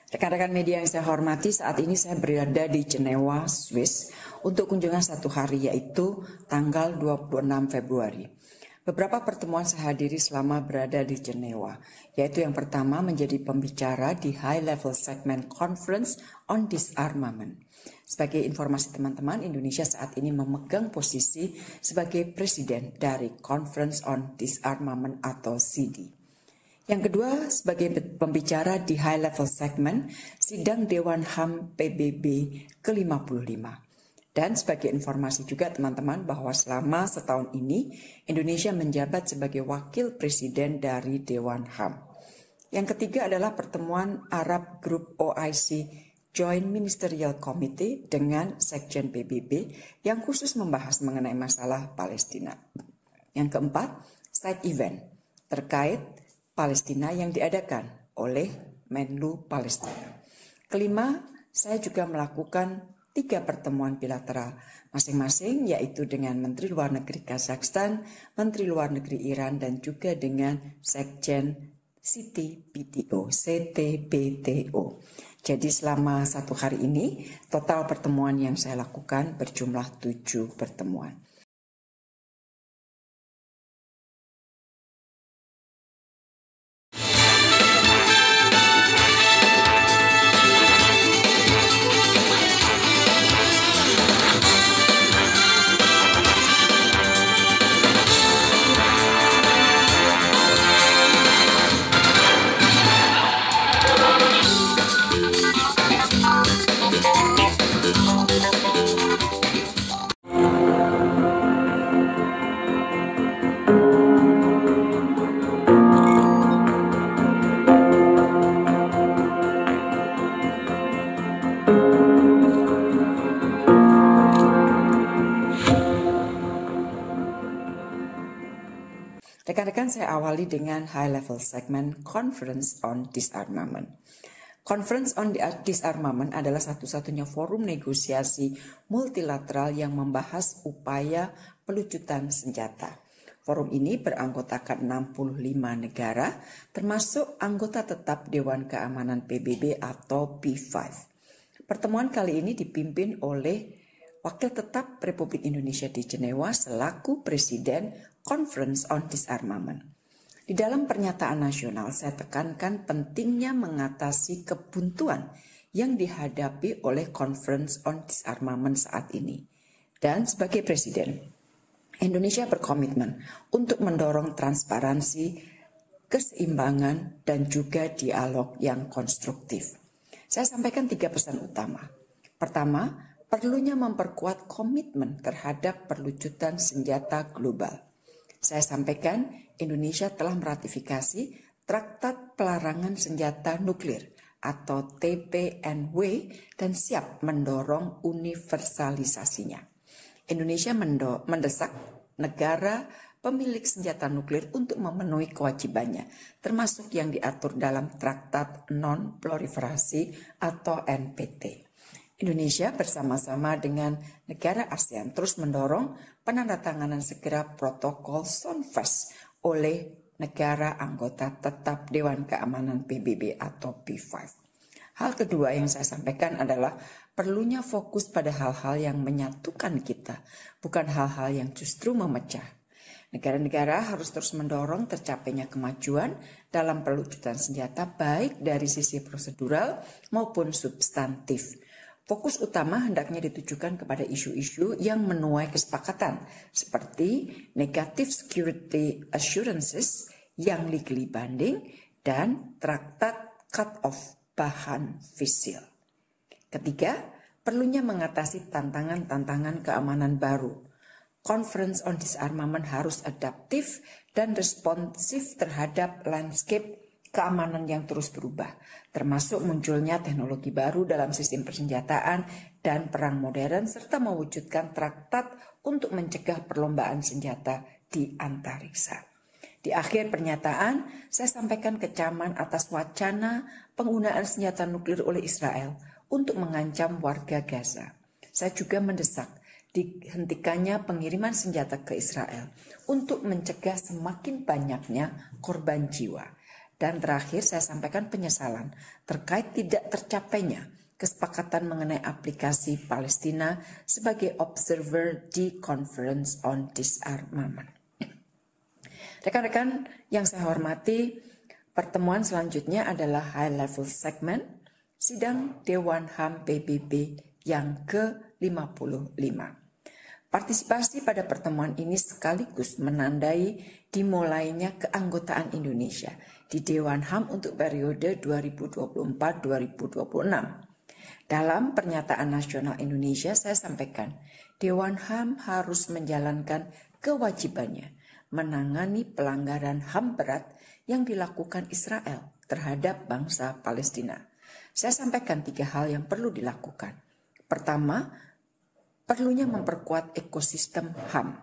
Rekan-rekan media yang saya hormati, saat ini saya berada di Jenewa, Swiss untuk kunjungan 1 hari, yaitu tanggal 26 Februari. Beberapa pertemuan saya hadiri selama berada di Jenewa, yaitu yang pertama menjadi pembicara di High Level Segment Conference on Disarmament. Sebagai informasi teman-teman, Indonesia saat ini memegang posisi sebagai presiden dari Conference on Disarmament atau CD. Yang kedua, sebagai pembicara di High Level Segment Sidang Dewan HAM PBB ke-55. Dan sebagai informasi juga teman-teman bahwa selama setahun ini Indonesia menjabat sebagai wakil presiden dari Dewan HAM. Yang ketiga adalah pertemuan Arab Group OIC Joint Ministerial Committee dengan Sekjen PBB yang khusus membahas mengenai masalah Palestina. Yang keempat, side event terkait Palestina yang diadakan oleh Menlu Palestina. Kelima, saya juga melakukan 3 pertemuan bilateral masing-masing, yaitu dengan Menteri Luar Negeri Kazakhstan, Menteri Luar Negeri Iran, dan juga dengan Sekjen CTBTO. Jadi selama 1 hari ini, total pertemuan yang saya lakukan berjumlah 7 pertemuan. Rekan-rekan, saya awali dengan High Level Segment Conference on Disarmament. Conference on Disarmament adalah satu-satunya forum negosiasi multilateral yang membahas upaya pelucutan senjata. Forum ini beranggotakan 65 negara, termasuk anggota tetap Dewan Keamanan PBB atau P5. Pertemuan kali ini dipimpin oleh Wakil Tetap Republik Indonesia di Jenewa selaku Presiden Conference on Disarmament. Di dalam pernyataan nasional, saya tekankan pentingnya mengatasi kebuntuan yang dihadapi oleh Conference on Disarmament saat ini. Dan sebagai Presiden, Indonesia berkomitmen untuk mendorong transparansi, keseimbangan, dan juga dialog yang konstruktif. Saya sampaikan 3 pesan utama. Pertama, perlunya memperkuat komitmen terhadap perlucutan senjata global. Saya sampaikan Indonesia telah meratifikasi Traktat Pelarangan Senjata Nuklir atau TPNW dan siap mendorong universalisasinya. Indonesia mendesak negara pemilik senjata nuklir untuk memenuhi kewajibannya, termasuk yang diatur dalam Traktat Non-Proliferasi atau NPT. Indonesia bersama-sama dengan negara ASEAN terus mendorong penandatanganan segera protokol SONFES oleh negara anggota tetap Dewan Keamanan PBB atau P5. Hal kedua yang saya sampaikan adalah perlunya fokus pada hal-hal yang menyatukan kita, bukan hal-hal yang justru memecah. Negara-negara harus terus mendorong tercapainya kemajuan dalam pelucutan senjata baik dari sisi prosedural maupun substantif. Fokus utama hendaknya ditujukan kepada isu-isu yang menuai kesepakatan seperti Negative Security Assurances yang legally binding dan Traktat Cut-off bahan fisil. Ketiga, perlunya mengatasi tantangan-tantangan keamanan baru. Conference on Disarmament harus adaptif dan responsif terhadap landscape keamanan yang terus berubah, termasuk munculnya teknologi baru dalam sistem persenjataan dan perang modern, serta mewujudkan traktat untuk mencegah perlombaan senjata di antariksa. Di akhir pernyataan, saya sampaikan kecaman atas wacana penggunaan senjata nuklir oleh Israel untuk mengancam warga Gaza. Saya juga mendesak dihentikannya pengiriman senjata ke Israel untuk mencegah semakin banyaknya korban jiwa. Dan terakhir saya sampaikan penyesalan terkait tidak tercapainya kesepakatan mengenai aplikasi Palestina sebagai observer di Conference on Disarmament. Rekan-rekan yang saya hormati, pertemuan selanjutnya adalah high level segment sidang Dewan HAM PBB yang ke-55. Partisipasi pada pertemuan ini sekaligus menandai dimulainya keanggotaan Indonesia di Dewan HAM untuk periode 2024-2026. Dalam pernyataan nasional Indonesia saya sampaikan, Dewan HAM harus menjalankan kewajibannya menangani pelanggaran HAM berat yang dilakukan Israel terhadap bangsa Palestina. Saya sampaikan 3 hal yang perlu dilakukan. Pertama, perlunya memperkuat ekosistem HAM.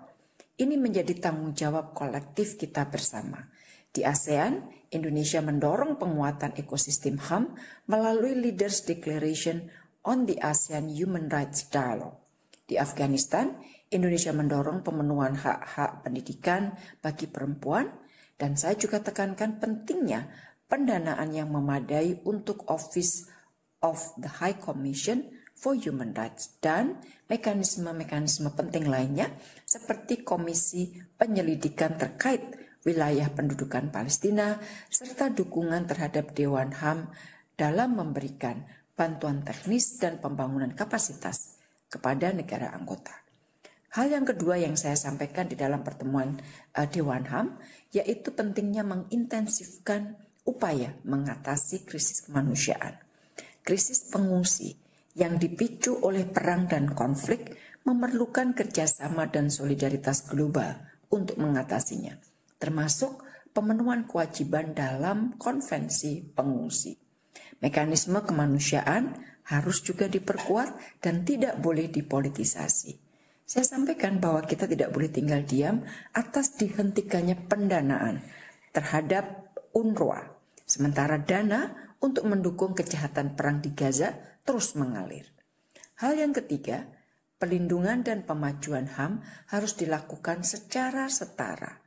Ini menjadi tanggung jawab kolektif kita bersama. Di ASEAN, Indonesia mendorong penguatan ekosistem HAM melalui Leaders Declaration on the ASEAN Human Rights Dialogue. Di Afghanistan, Indonesia mendorong pemenuhan hak-hak pendidikan bagi perempuan, dan saya juga tekankan pentingnya pendanaan yang memadai untuk Office of the High Commission for Human Rights dan mekanisme-mekanisme penting lainnya seperti Komisi Penyelidikan terkait wilayah pendudukan Palestina serta dukungan terhadap Dewan HAM dalam memberikan bantuan teknis dan pembangunan kapasitas kepada negara anggota. Hal yang kedua yang saya sampaikan di dalam pertemuan Dewan HAM yaitu pentingnya mengintensifkan upaya mengatasi krisis kemanusiaan. Krisis pengungsi yang dipicu oleh perang dan konflik memerlukan kerjasama dan solidaritas global untuk mengatasinya, termasuk pemenuhan kewajiban dalam konvensi pengungsi. Mekanisme kemanusiaan harus juga diperkuat dan tidak boleh dipolitisasi. Saya sampaikan bahwa kita tidak boleh tinggal diam atas dihentikannya pendanaan terhadap UNRWA, sementara dana untuk mendukung kejahatan perang di Gaza terus mengalir. Hal yang ketiga, pelindungan dan pemajuan HAM harus dilakukan secara setara.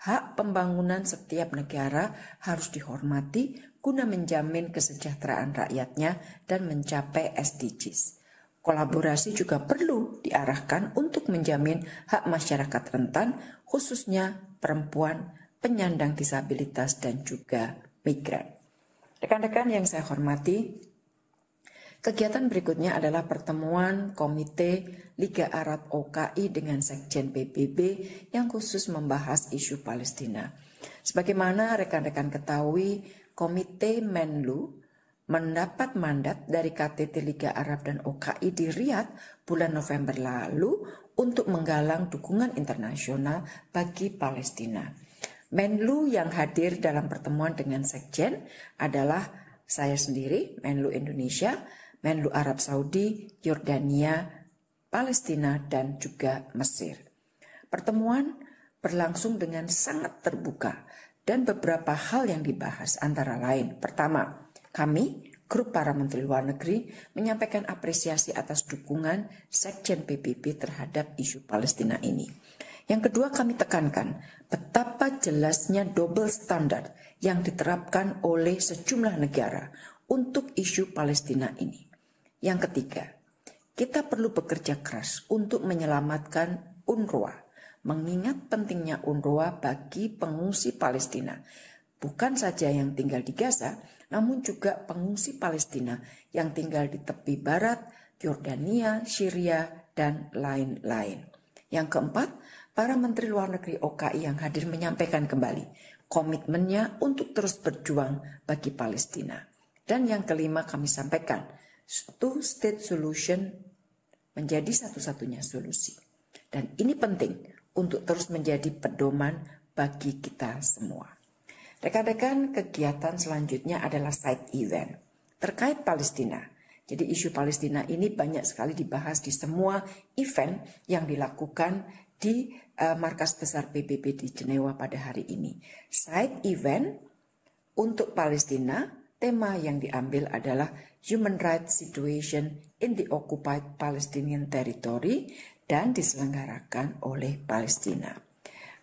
Hak pembangunan setiap negara harus dihormati guna menjamin kesejahteraan rakyatnya dan mencapai SDGs. Kolaborasi juga perlu diarahkan untuk menjamin hak masyarakat rentan, khususnya perempuan, penyandang disabilitas, dan juga migran. Rekan-rekan yang saya hormati, kegiatan berikutnya adalah pertemuan Komite Liga Arab OKI dengan Sekjen PBB yang khusus membahas isu Palestina. Sebagaimana rekan-rekan ketahui, Komite Menlu mendapat mandat dari KTT Liga Arab dan OKI di Riyadh bulan November lalu untuk menggalang dukungan internasional bagi Palestina. Menlu yang hadir dalam pertemuan dengan Sekjen adalah saya sendiri, Menlu Indonesia, Menlu Arab Saudi, Yordania, Palestina, dan juga Mesir. Pertemuan berlangsung dengan sangat terbuka dan beberapa hal yang dibahas antara lain. Pertama, kami, grup para menteri luar negeri, menyampaikan apresiasi atas dukungan Sekjen PBB terhadap isu Palestina ini. Yang kedua, kami tekankan betapa jelasnya double standard yang diterapkan oleh sejumlah negara untuk isu Palestina ini. Yang ketiga, kita perlu bekerja keras untuk menyelamatkan UNRWA, mengingat pentingnya UNRWA bagi pengungsi Palestina, bukan saja yang tinggal di Gaza, namun juga pengungsi Palestina yang tinggal di tepi barat, Yordania, Syria, dan lain-lain. Yang keempat, para menteri luar negeri OKI yang hadir menyampaikan kembali komitmennya untuk terus berjuang bagi Palestina. Dan yang kelima kami sampaikan, two-state solution menjadi satu-satunya solusi. Dan ini penting untuk terus menjadi pedoman bagi kita semua. Rekan-rekan, kegiatan selanjutnya adalah side event terkait Palestina. Jadi isu Palestina ini banyak sekali dibahas di semua event yang dilakukan di markas besar PBB di Jenewa pada hari ini. Side event untuk Palestina, tema yang diambil adalah Human Rights Situation in the Occupied Palestinian Territory dan diselenggarakan oleh Palestina.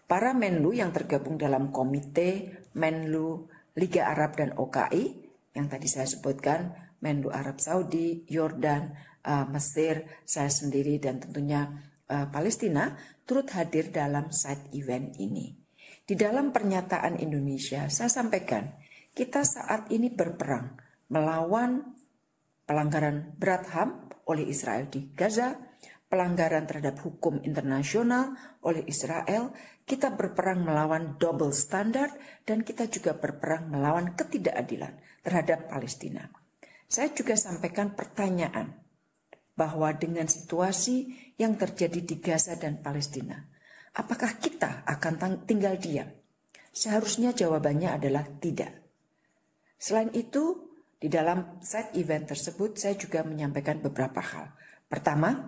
Para Menlu yang tergabung dalam Komite Menlu Liga Arab dan OKI yang tadi saya sebutkan, Menlu Arab Saudi, Yordan, Mesir, saya sendiri dan tentunya Palestina turut hadir dalam side event ini. Di dalam pernyataan Indonesia saya sampaikan kita saat ini berperang melawan pelanggaran berat HAM oleh Israel di Gaza, pelanggaran terhadap hukum internasional oleh Israel, kita berperang melawan double standard, dan kita juga berperang melawan ketidakadilan terhadap Palestina. Saya juga sampaikan pertanyaan bahwa dengan situasi yang terjadi di Gaza dan Palestina, apakah kita akan tinggal diam? Seharusnya jawabannya adalah tidak. Selain itu, di dalam side event tersebut saya juga menyampaikan beberapa hal. Pertama,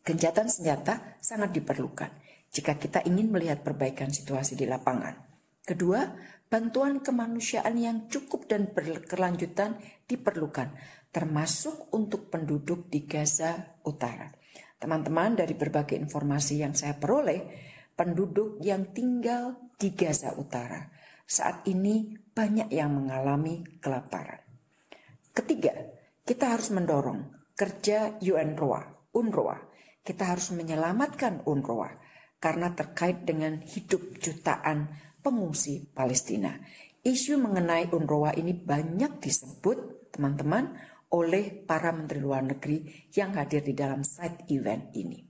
gencatan senjata sangat diperlukan jika kita ingin melihat perbaikan situasi di lapangan. Kedua, bantuan kemanusiaan yang cukup dan berkelanjutan diperlukan, termasuk untuk penduduk di Gaza Utara. Teman-teman, dari berbagai informasi yang saya peroleh, penduduk yang tinggal di Gaza Utara saat ini banyak yang mengalami kelaparan. Ketiga, kita harus mendorong kerja UNRWA. Kita harus menyelamatkan UNRWA karena terkait dengan hidup jutaan pengungsi Palestina. Isu mengenai UNRWA ini banyak disebut, teman-teman, oleh para menteri luar negeri yang hadir di dalam side event ini.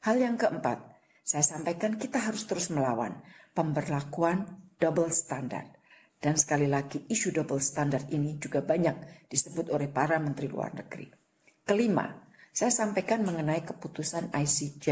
Hal yang keempat, saya sampaikan kita harus terus melawan pemberlakuan double standard. Dan sekali lagi isu double standard ini juga banyak disebut oleh para menteri luar negeri. Kelima, saya sampaikan mengenai keputusan ICJ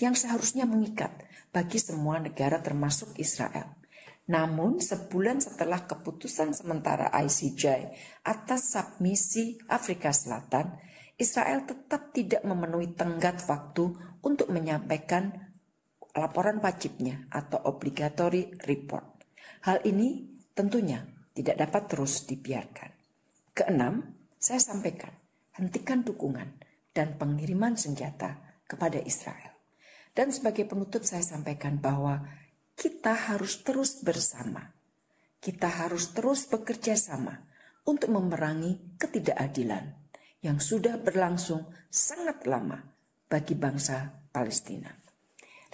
yang seharusnya mengikat bagi semua negara termasuk Israel. Namun sebulan setelah keputusan sementara ICJ atas submisi Afrika Selatan, Israel tetap tidak memenuhi tenggat waktu untuk menyampaikan laporan wajibnya atau obligatory report. Hal ini tentunya tidak dapat terus dibiarkan. Keenam, saya sampaikan, hentikan dukungan dan pengiriman senjata kepada Israel. Dan sebagai penutup saya sampaikan bahwa kita harus terus bersama. Kita harus terus bekerja sama untuk memerangi ketidakadilan yang sudah berlangsung sangat lama bagi bangsa Palestina.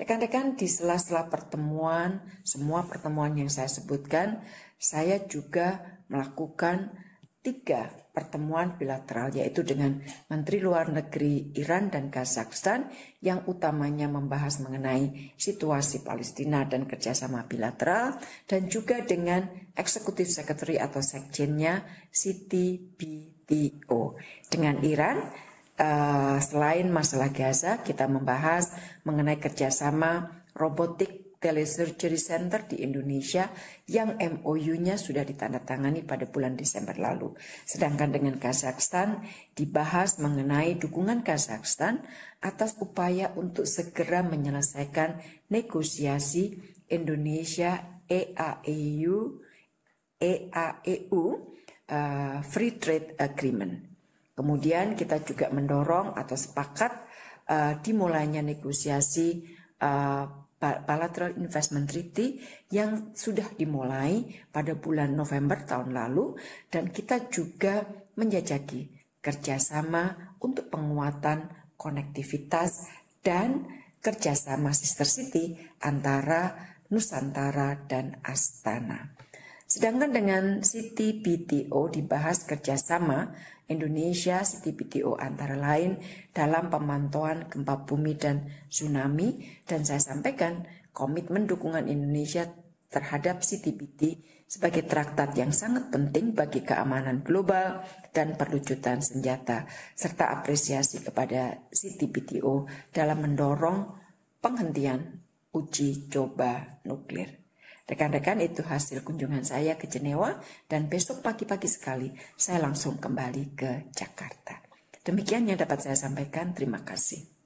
Rekan-rekan, di sela-sela pertemuan, semua pertemuan yang saya sebutkan, saya juga melakukan 3 pertemuan bilateral, yaitu dengan Menteri Luar Negeri Iran dan Kazakhstan, yang utamanya membahas mengenai situasi Palestina dan kerjasama bilateral, dan juga dengan Executive Secretary atau Sekjennya Siti BTO. Dengan Iran, selain masalah Gaza, kita membahas mengenai kerjasama Robotic Telesurgery Center di Indonesia yang MOU-nya sudah ditandatangani pada bulan Desember lalu. Sedangkan dengan Kazakhstan dibahas mengenai dukungan Kazakhstan atas upaya untuk segera menyelesaikan negosiasi Indonesia EAEU Free Trade Agreement. Kemudian kita juga mendorong atau sepakat dimulainya negosiasi Bilateral Investment Treaty yang sudah dimulai pada bulan November tahun lalu, dan kita juga menjajaki kerjasama untuk penguatan konektivitas dan kerjasama sister city antara Nusantara dan Astana. Sedangkan dengan City BTO dibahas kerjasama Indonesia City BTO antara lain dalam pemantauan gempa bumi dan tsunami, dan saya sampaikan komitmen dukungan Indonesia terhadap City BT sebagai traktat yang sangat penting bagi keamanan global dan perlucutan senjata, serta apresiasi kepada City BTO dalam mendorong penghentian uji coba nuklir. Rekan-rekan, itu hasil kunjungan saya ke Jenewa, dan besok pagi-pagi sekali saya langsung kembali ke Jakarta. Demikian yang dapat saya sampaikan. Terima kasih.